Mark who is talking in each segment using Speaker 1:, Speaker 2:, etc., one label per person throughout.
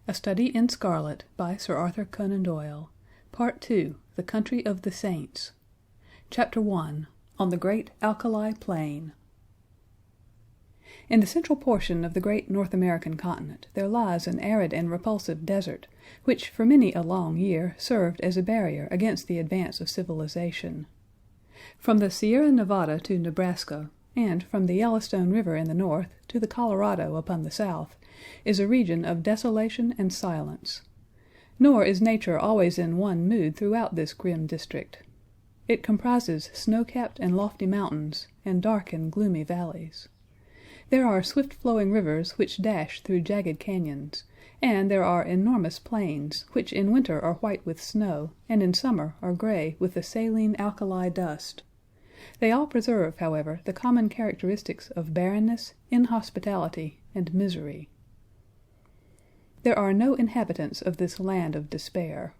Speaker 1: A Study in Scarlet by Sir Arthur Conan Doyle. Part 2. The Country of the Saints. Chapter 1. On the Great Alkali Plain. In the central portion of the great North American continent there lies an arid and repulsive desert, which for many a long year served as a barrier against the advance of civilization. From the Sierra Nevada to Nebraska, and from the Yellowstone River in the north to the Colorado upon the south, is a region of desolation and silence. Nor is nature always in one mood throughout this grim district. It comprises snow-capped and lofty mountains, and dark and gloomy valleys. There are swift-flowing rivers which dash through jagged canyons, and there are enormous plains, which in winter are white with snow, and in summer are gray with the saline alkali dust. They all preserve, however, the common characteristics of barrenness, inhospitality, and misery. There are no inhabitants of this land of despair.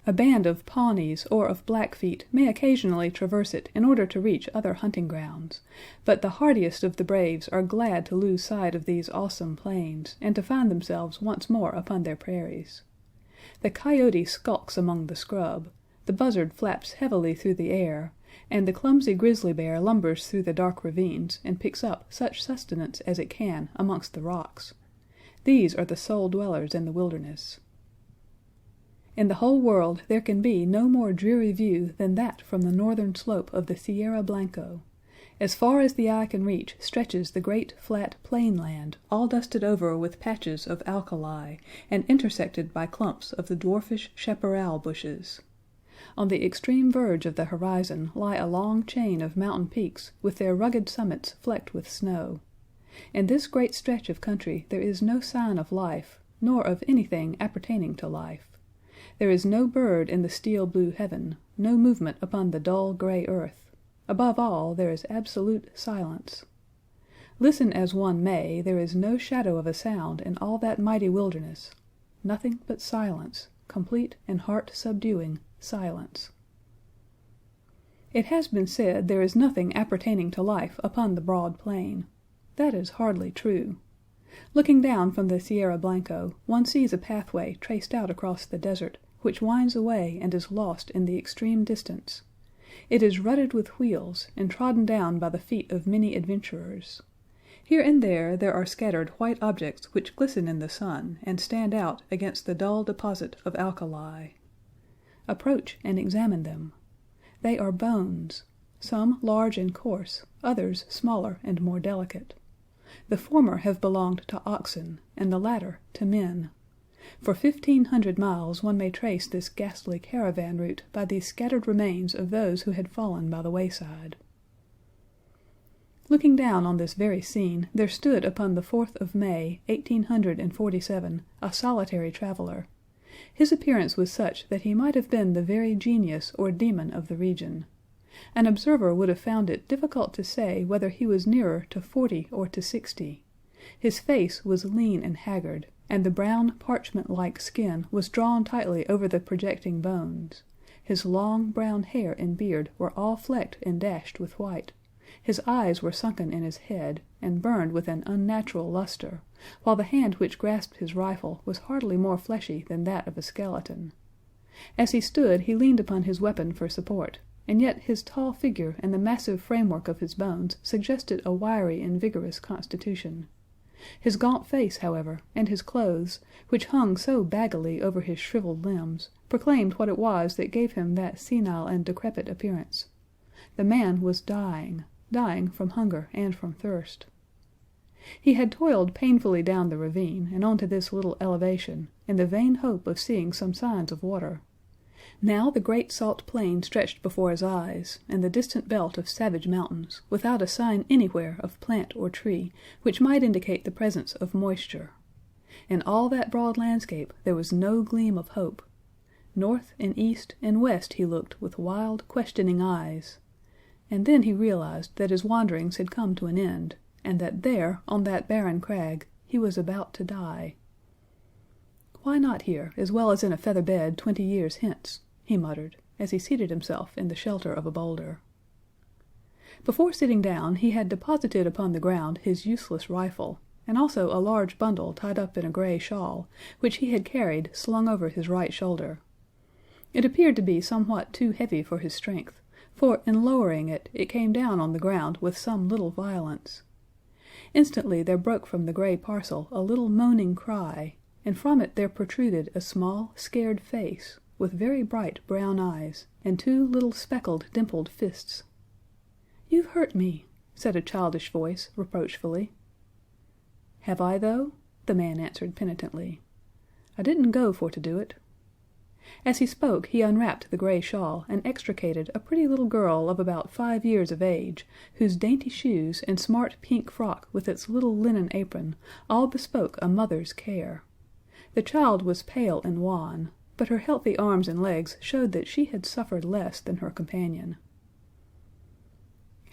Speaker 1: A band of Pawnees or of Blackfeet may occasionally traverse it in order to reach other hunting grounds, but the hardiest of the braves are glad to lose sight of these awesome plains, and to find themselves once more upon their prairies. The coyote skulks among the scrub, the buzzard flaps heavily through the air, and the clumsy grizzly bear lumbers through the dark ravines and picks up such sustenance as it can amongst the rocks. These are the sole dwellers in the wilderness. In the whole world there can be no more dreary view than that from the northern slope of the Sierra Blanco. As far as the eye can reach stretches the great flat plain land, all dusted over with patches of alkali, and intersected by clumps of the dwarfish chaparral bushes. On the extreme verge of the horizon lie a long chain of mountain peaks with their rugged summits flecked with snow. In this great stretch of country there is no sign of life, nor of anything appertaining to life. There is no bird in the steel-blue heaven, no movement upon the dull gray earth. Above all, there is absolute silence. Listen as one may, there is no shadow of a sound in all that mighty wilderness. Nothing but silence, complete and heart-subduing silence. It has been said there is nothing appertaining to life upon the broad plain. That is hardly true. Looking down from the Sierra Blanco, one sees a pathway traced out across the desert, which winds away and is lost in the extreme distance. It is rutted with wheels, and trodden down by the feet of many adventurers. Here and there are scattered white objects which glisten in the sun and stand out against the dull deposit of alkali. Approach and examine them. They are bones, some large and coarse, others smaller and more delicate. The former have belonged to oxen, and the latter to men. For 1,500 miles one may trace this ghastly caravan route by these scattered remains of those who had fallen by the wayside. Looking down on this very scene, there stood upon the 4th of May, 1847, a solitary traveler. His appearance was such that he might have been the very genius or demon of the region. An observer would have found it difficult to say whether he was nearer to 40 or to 60. His face was lean and haggard, and the brown parchment-like skin was drawn tightly over the projecting bones. His long brown hair and beard were all flecked and dashed with white. His eyes were sunken in his head, and burned with an unnatural luster, while the hand which grasped his rifle was hardly more fleshy than that of a skeleton. As he stood he leaned upon his weapon for support, and yet his tall figure and the massive framework of his bones suggested a wiry and vigorous constitution. His gaunt face, however, and his clothes, which hung so baggily over his shriveled limbs, proclaimed what it was that gave him that senile and decrepit appearance. The man was dying from hunger and from thirst. He had toiled painfully down the ravine and onto this little elevation, in the vain hope of seeing some signs of water. Now the great salt plain stretched before his eyes, and the distant belt of savage mountains, without a sign anywhere of plant or tree which might indicate the presence of moisture. In all that broad landscape there was no gleam of hope. North and east and west he looked with wild, questioning eyes. And then he realized that his wanderings had come to an end, and that there, on that barren crag, he was about to die. "Why not here, as well as in a feather bed 20 years hence?" he muttered, as he seated himself in the shelter of a boulder. Before sitting down he had deposited upon the ground his useless rifle, and also a large bundle tied up in a gray shawl, which he had carried slung over his right shoulder. It appeared to be somewhat too heavy for his strength, for in lowering it, it came down on the ground with some little violence. Instantly there broke from the gray parcel a little moaning cry, and from it there protruded a small, scared face, with very bright brown eyes, and two little speckled, dimpled fists. "You've hurt me," said a childish voice, reproachfully. "Have I, though?" the man answered penitently. "I didn't go for to do it." As he spoke he unwrapped the gray shawl and extricated a pretty little girl of about 5 years of age, whose dainty shoes and smart pink frock with its little linen apron all bespoke a mother's care. The child was pale and wan, but her healthy arms and legs showed that she had suffered less than her companion.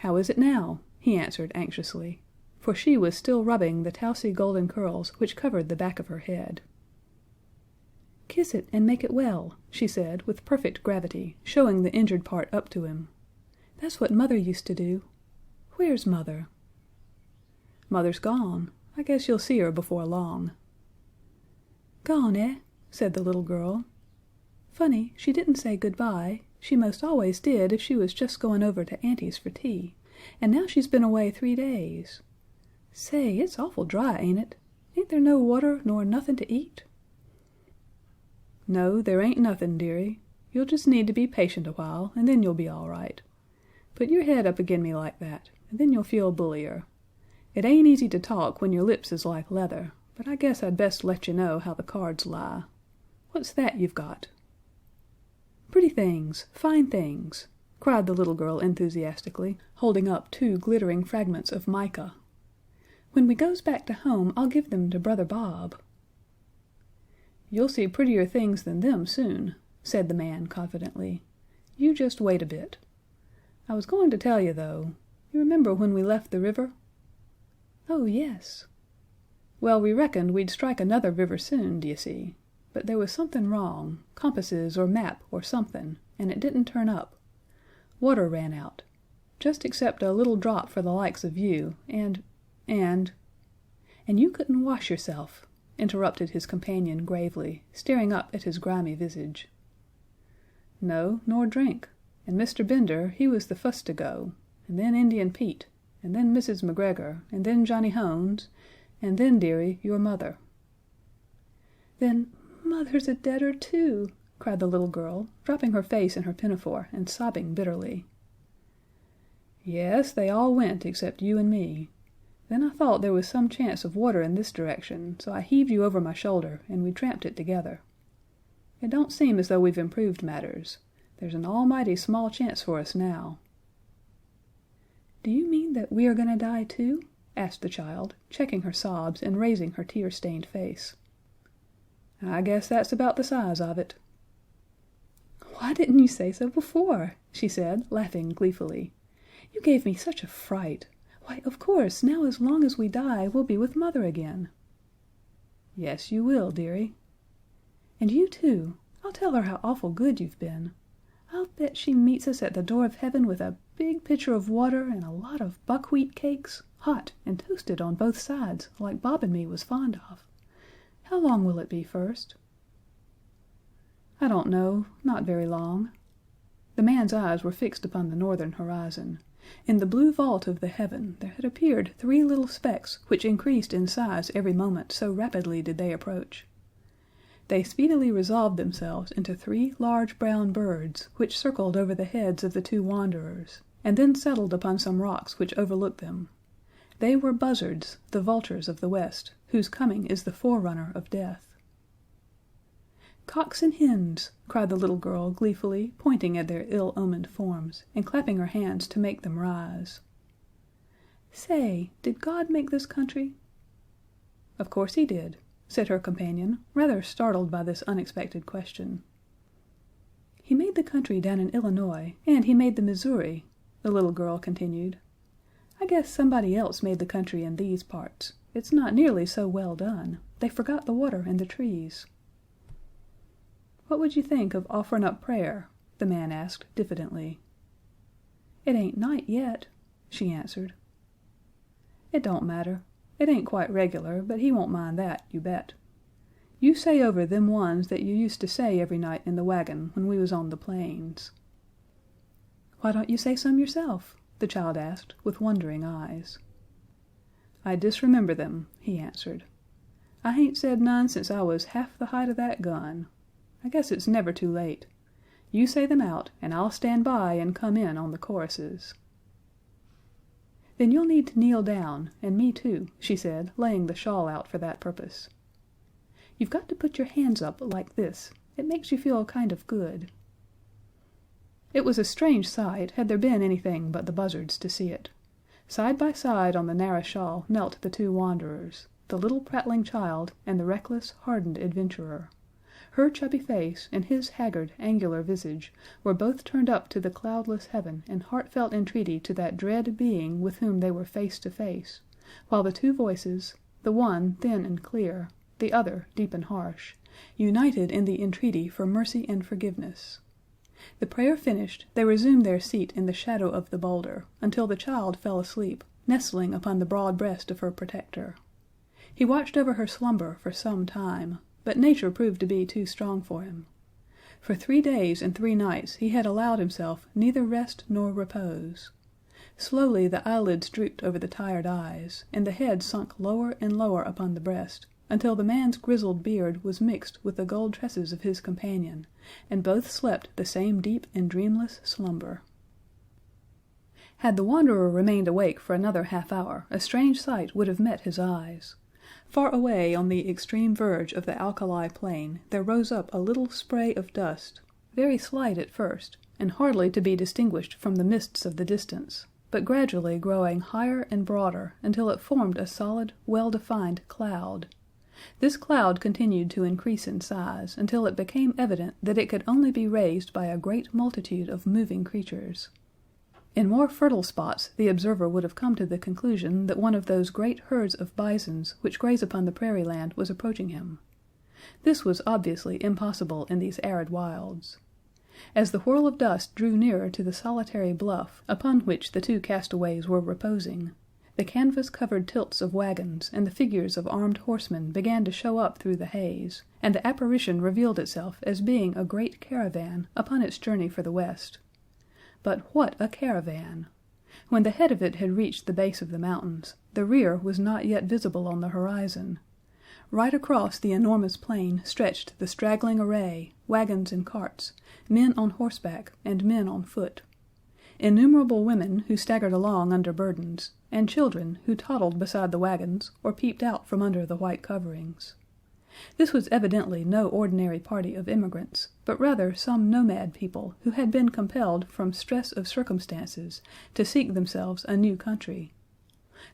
Speaker 1: "How is it now?" he answered anxiously, for she was still rubbing the towsy golden curls which covered the back of her head. "Kiss it and make it well," she said with perfect gravity, showing the injured part up to him. "That's what Mother used to do. Where's Mother?" "Mother's gone. I guess you'll see her before long." "Gone, eh?" said the little girl. "Funny, she didn't say good-bye. She most always did if she was just going over to Auntie's for tea, and now she's been away 3 days. Say, it's awful dry, ain't it? Ain't there no water nor nothing to eat?" "No, there ain't nothin', dearie. You'll just need to be patient a while, and then you'll be all right. Put your head up agin me like that, and then you'll feel bullier. It ain't easy to talk when your lips is like leather, but I guess I'd best let you know how the cards lie. What's that you've got?" "Pretty things, fine things," cried the little girl enthusiastically, holding up 2 glittering fragments of mica. "When we goes back to home, I'll give them to Brother Bob." "You'll see prettier things than them soon," said the man confidently. "You just wait a bit. I was going to tell you, though. You remember when we left the river?" "Oh, yes." "Well, we reckoned we'd strike another river soon, d'you see. But there was something wrong, compasses or map or something, and it didn't turn up. Water ran out. Just except a little drop for the likes of you, and you couldn't wash yourself," interrupted his companion gravely, staring up at his grimy visage. "No, nor drink. And Mr. Bender, he was the fust to go, and then Indian Pete, and then Mrs. McGregor, and then Johnny Hones, and then, dearie, your mother." "Then Mother's a deader, too," cried the little girl, dropping her face in her pinafore and sobbing bitterly. "Yes, they all went except you and me. Then I thought there was some chance of water in this direction, so I heaved you over my shoulder, and we tramped it together. It don't seem as though we've improved matters. There's an almighty small chance for us now." "Do you mean that we are going to die, too?" asked the child, checking her sobs and raising her tear-stained face. "I guess that's about the size of it." "Why didn't you say so before?" she said, laughing gleefully. "You gave me such a fright. Why, of course, now as long as we die, we'll be with Mother again." "Yes, you will, dearie." "And you, too. I'll tell her how awful good you've been. I'll bet she meets us at the door of heaven with a big pitcher of water and a lot of buckwheat cakes, hot and toasted on both sides, like Bob and me was fond of. How long will it be first?" "I don't know. Not very long." The man's eyes were fixed upon the northern horizon. In the blue vault of the heaven there had appeared 3 little specks which increased in size every moment, so rapidly did they approach. They speedily resolved themselves into 3 large brown birds, which circled over the heads of the 2 wanderers, and then settled upon some rocks which overlooked them. They were buzzards, the vultures of the West, whose coming is the forerunner of death. "Cocks and hens!" cried the little girl gleefully, pointing at their ill-omened forms, and clapping her hands to make them rise. "Say, did God make this country?" "Of course he did," said her companion, rather startled by this unexpected question. "He made the country down in Illinois, and he made the Missouri," the little girl continued. "I guess somebody else made the country in these parts. It's not nearly so well done. They forgot the water and the trees." "What would you think of offerin' up prayer?" the man asked diffidently. "It ain't night yet," she answered. "It don't matter. It ain't quite regular, but he won't mind that, you bet. You say over them ones that you used to say every night in the wagon when we was on the plains." "Why don't you say some yourself?" the child asked, with wondering eyes. "I disremember them," he answered. "I hain't said none since I was half the height of that gun. I guess it's never too late. You say them out, and I'll stand by and come in on the choruses." "Then you'll need to kneel down, and me too," she said, laying the shawl out for that purpose. "You've got to put your hands up like this. It makes you feel kind of good." It was a strange sight, had there been anything but the buzzards to see it. Side by side on the narrow shawl knelt the two wanderers, the little prattling child and the reckless, hardened adventurer. Her chubby face and his haggard, angular visage were both turned up to the cloudless heaven in heartfelt entreaty to that dread being with whom they were face to face, while the two voices, the one thin and clear, the other deep and harsh, united in the entreaty for mercy and forgiveness. The prayer finished, they resumed their seat in the shadow of the boulder, until the child fell asleep, nestling upon the broad breast of her protector. He watched over her slumber for some time, but nature proved to be too strong for him. For 3 days and 3 nights he had allowed himself neither rest nor repose. Slowly the eyelids drooped over the tired eyes, and the head sunk lower and lower upon the breast, until the man's grizzled beard was mixed with the gold tresses of his companion, and both slept the same deep and dreamless slumber. Had the wanderer remained awake for another half hour, a strange sight would have met his eyes. Far away on the extreme verge of the Alkali plain there rose up a little spray of dust, very slight at first, and hardly to be distinguished from the mists of the distance, but gradually growing higher and broader until it formed a solid, well-defined cloud. This cloud continued to increase in size until it became evident that it could only be raised by a great multitude of moving creatures. In more fertile spots the observer would have come to the conclusion that one of those great herds of bisons which graze upon the prairie land was approaching him. This was obviously impossible in these arid wilds. As the whirl of dust drew nearer to the solitary bluff upon which the two castaways were reposing, the canvas-covered tilts of wagons and the figures of armed horsemen began to show up through the haze, and the apparition revealed itself as being a great caravan upon its journey for the west. But what a caravan! When the head of it had reached the base of the mountains, the rear was not yet visible on the horizon. Right across the enormous plain stretched the straggling array, wagons and carts, men on horseback and men on foot. Innumerable women who staggered along under burdens, and children who toddled beside the wagons or peeped out from under the white coverings. This was evidently no ordinary party of immigrants, but rather some nomad people who had been compelled from stress of circumstances to seek themselves a new country.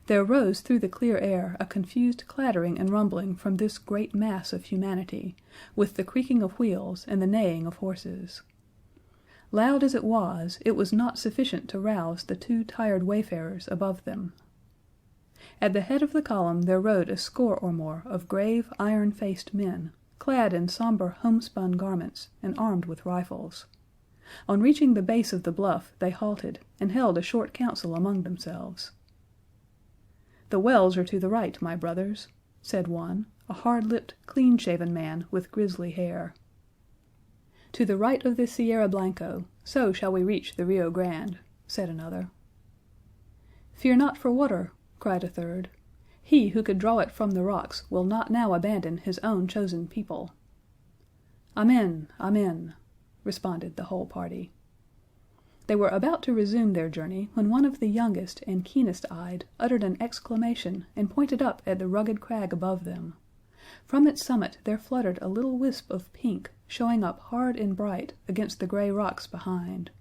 Speaker 1: There rose through the clear air a confused clattering and rumbling from this great mass of humanity, with the creaking of wheels and the neighing of horses. Loud as it was not sufficient to rouse the 2 tired wayfarers above them. At the head of the column there rode a score or more of grave, iron-faced men, clad in somber homespun garments and armed with rifles. On reaching the base of the bluff they halted, and held a short council among themselves. "The wells are to the right, my brothers," said one, a hard-lipped, clean-shaven man with grizzly hair. "To the right of the Sierra Blanco, so shall we reach the Rio Grande," said another. "Fear not for water," cried a third. "He who could draw it from the rocks will not now abandon his own chosen people." "Amen, amen," responded the whole party. They were about to resume their journey when one of the youngest and keenest-eyed uttered an exclamation and pointed up at the rugged crag above them. From its summit there fluttered a little wisp of pink, showing up hard and bright against the gray rocks behind.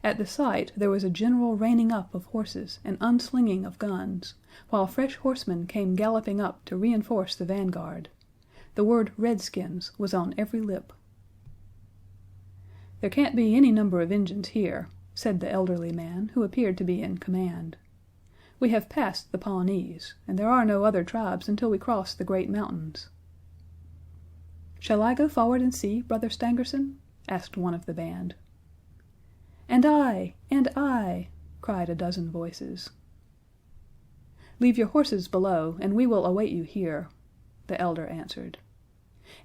Speaker 1: At the sight there was a general reining up of horses and unslinging of guns, while fresh horsemen came galloping up to reinforce the vanguard. The word "Redskins" was on every lip. "There can't be any number of Injuns here," said the elderly man, who appeared to be in command. "We have passed the Pawnees, and there are no other tribes until we cross the great mountains." "Shall I go forward and see, Brother Stangerson?" asked one of the band. "And I! And I!" cried a dozen voices. "Leave your horses below, and we will await you here," the elder answered.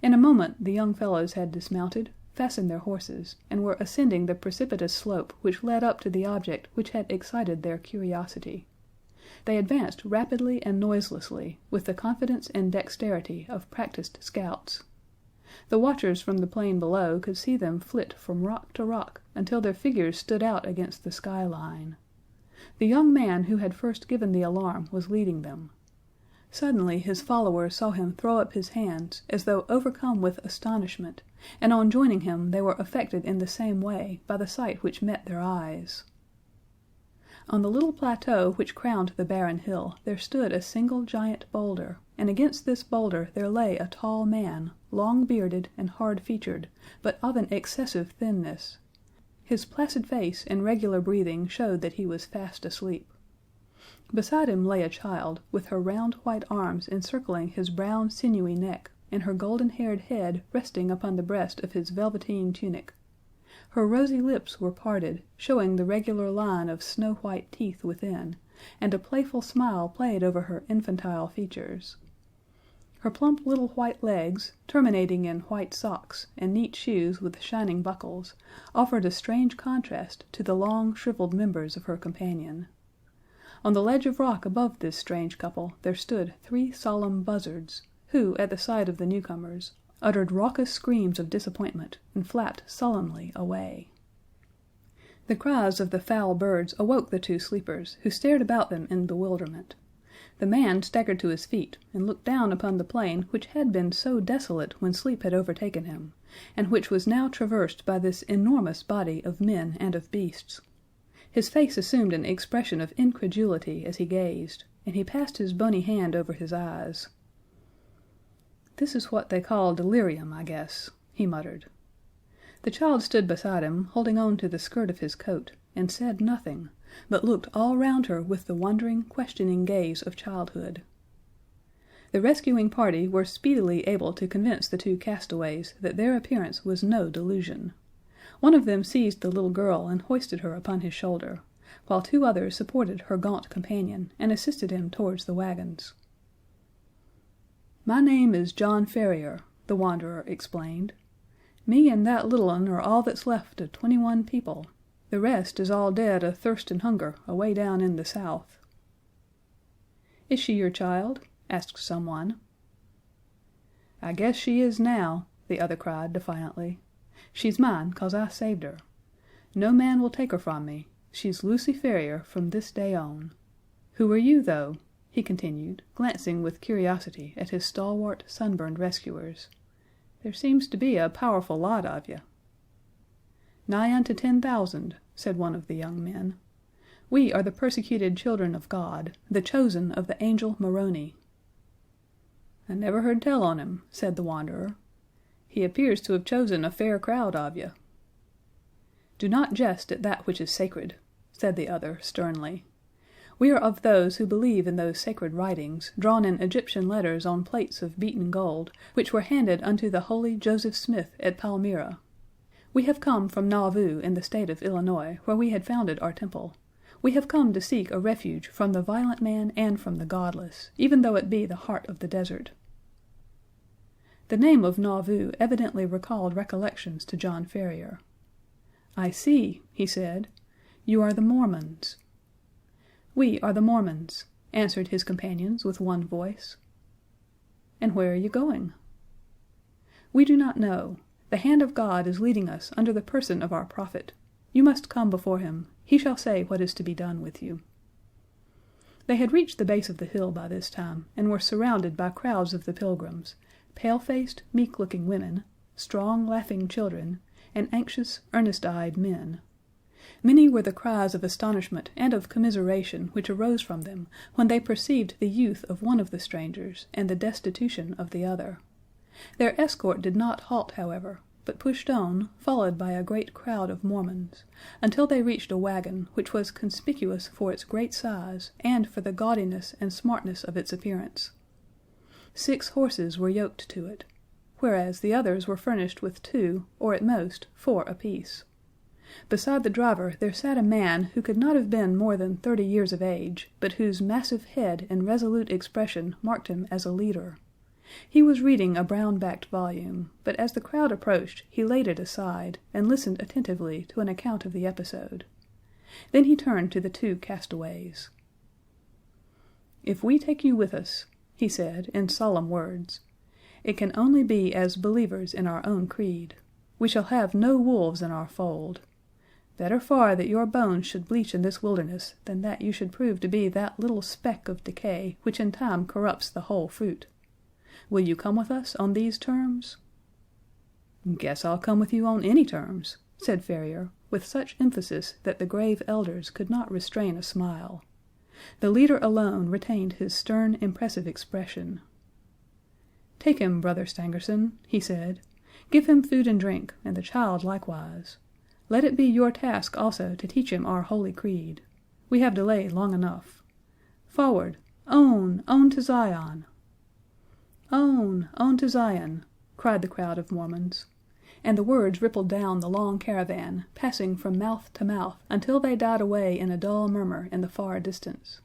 Speaker 1: In a moment the young fellows had dismounted, fastened their horses, and were ascending the precipitous slope which led up to the object which had excited their curiosity. They advanced rapidly and noiselessly, with the confidence and dexterity of practised scouts. The watchers from the plain below could see them flit from rock to rock until their figures stood out against the sky line. The young man who had first given the alarm was leading them. Suddenly his followers saw him throw up his hands as though overcome with astonishment, and on joining him they were affected in the same way by the sight which met their eyes. On the little plateau which crowned the barren hill there stood a single giant boulder, and against this boulder there lay a tall man, long-bearded and hard-featured, but of an excessive thinness. His placid face and regular breathing showed that he was fast asleep. Beside him lay a child, with her round white arms encircling his brown sinewy neck, and her golden-haired head resting upon the breast of his velveteen tunic. Her rosy lips were parted, showing the regular line of snow-white teeth within, and a playful smile played over her infantile features. Her plump little white legs, terminating in white socks and neat shoes with shining buckles, offered a strange contrast to the long, shriveled members of her companion. On the ledge of rock above this strange couple there stood 3 solemn buzzards, who, at the sight of the newcomers, uttered raucous screams of disappointment and flapped sullenly away. The cries of the foul birds awoke the 2 sleepers, who stared about them in bewilderment. The man staggered to his feet and looked down upon the plain which had been so desolate when sleep had overtaken him, and which was now traversed by this enormous body of men and of beasts. His face assumed an expression of incredulity as he gazed, and he passed his bony hand over his eyes. "This is what they call delirium, I guess," he muttered. The child stood beside him, holding on to the skirt of his coat, and said nothing, but looked all round her with the wondering, questioning gaze of childhood. The rescuing party were speedily able to convince the 2 castaways that their appearance was no delusion. One of them seized the little girl and hoisted her upon his shoulder, while 2 others supported her gaunt companion and assisted him towards the wagons. "My name is John Ferrier," the wanderer explained. "Me and that little un are all that's left of 21 people. The rest is all dead of thirst and hunger away down in the south." "Is she your child?" asked someone. "I guess she is now," the other cried defiantly. "She's mine 'cause I saved her. No man will take her from me. She's Lucy Ferrier from this day on. Who are you, though?" he continued, glancing with curiosity at his stalwart, sunburned rescuers. "There seems to be a powerful lot of you." "Nigh unto 10,000," said one of the young men. "We are the persecuted children of God, the chosen of the angel Moroni." "I never heard tell on him," said the wanderer. "He appears to have chosen a fair crowd of you." "Do not jest at that which is sacred," said the other sternly. "We are of those who believe in those sacred writings, drawn in Egyptian letters on plates of beaten gold, which were handed unto the holy Joseph Smith at Palmyra. We have come from Nauvoo in the state of Illinois, where we had founded our temple. We have come to seek a refuge from the violent man and from the godless, even though it be the heart of the desert." The name of Nauvoo evidently recalled recollections to John Ferrier. "I see," he said. "You are the Mormons." "We are the Mormons," answered his companions with one voice. "And where are you going?" "We do not know. The hand of God is leading us under the person of our prophet. You must come before him. He shall say what is to be done with you." They had reached the base of the hill by this time, and were surrounded by crowds of the pilgrims, pale-faced, meek-looking women, strong, laughing children, and anxious, earnest-eyed men. Many were the cries of astonishment and of commiseration which arose from them when they perceived the youth of one of the strangers and the destitution of the other. Their escort did not halt, however, but pushed on, followed by a great crowd of Mormons, until they reached a wagon, which was conspicuous for its great size and for the gaudiness and smartness of its appearance. 6 horses were yoked to it, whereas the others were furnished with 2, or at most 4 apiece. Beside the driver there sat a man who could not have been more than 30 years of age, but whose massive head and resolute expression marked him as a leader. He was reading a brown-backed volume, but as the crowd approached he laid it aside, and listened attentively to an account of the episode. Then he turned to the two castaways. "If we take you with us," he said in solemn words, "it can only be as believers in our own creed. We shall have no wolves in our fold. Better far that your bones should bleach in this wilderness than that you should prove to be that little speck of decay which in time corrupts the whole fruit. Will you come with us on these terms?" "Guess I'll come with you on any terms," said Ferrier, with such emphasis that the grave elders could not restrain a smile. The leader alone retained his stern, impressive expression. "Take him, Brother Stangerson," he said. "Give him food and drink, and the child likewise. Let it be your task also to teach him our holy creed. We have delayed long enough. Forward! On! On to Zion!" On to Zion!" cried the crowd of Mormons, and the words rippled down the long caravan, passing from mouth to mouth until they died away in a dull murmur in the far distance.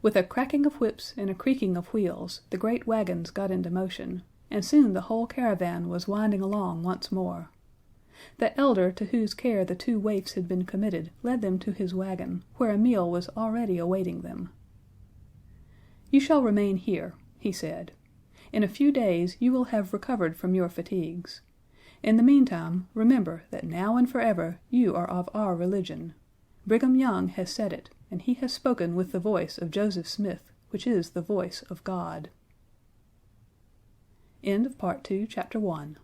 Speaker 1: With a cracking of whips and a creaking of wheels the great wagons got into motion, and soon the whole caravan was winding along once more. The elder to whose care the two waifs had been committed led them to his wagon, where a meal was already awaiting them. "You shall remain here," he said. "In a few days you will have recovered from your fatigues. In the meantime, remember that now and forever you are of our religion. Brigham Young has said it, and he has spoken with the voice of Joseph Smith, which is the voice of God." End of Part II, Chapter 1.